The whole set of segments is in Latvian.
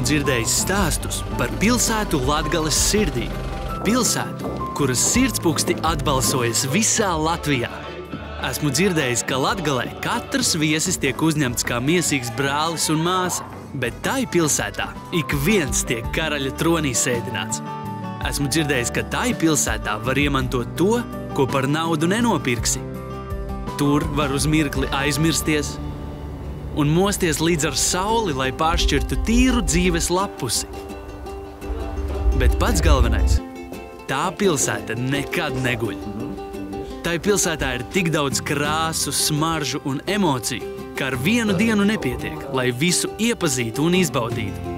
esmu dzirdējis stāstus par pilsētu Latgales sirdī. Pilsētu, kuras sirdspuksti atbalsojas visā Latvijā. Esmu dzirdējis, ka Latgalē katrs viesis tiek uzņemts kā miesīgs brālis un māsa, bet tai pilsētā ik viens tiek karaļa tronī sēdināts. Esmu dzirdējis, ka tai pilsētā var iemantot to, ko par naudu nenopirksi. Tur var uz mirkli aizmirsties un mosties līdz ar sauli, lai pāršķirtu tīru dzīves lapusi. Bet pats galvenais – tā pilsēta nekad neguļ. Tai pilsētā ir tik daudz krāsu, smaržu un emociju, ka ar vienu dienu nepietiek, lai visu iepazītu un izbaudītu.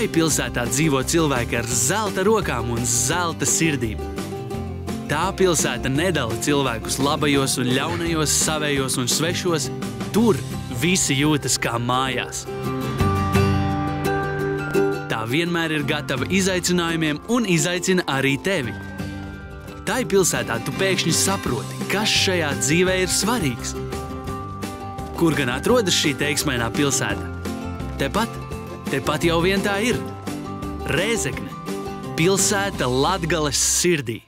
Tai pilsētā dzīvo cilvēki ar zelta rokām un zelta sirdīm. Tā pilsēta nedala cilvēkus labajos un ļaunajos, savējos un svešos. Tur visi jūtas kā mājās. Tā vienmēr ir gatava izaicinājumiem un izaicina arī tevi. Tai pilsētā tu pēkšņi saproti, kas šajā dzīvē ir svarīgs. Kur gan atrodas šī teiksmainā pilsēta? Tepat jau vien tā ir. Rēzekne, pilsēta Latgales sirdī.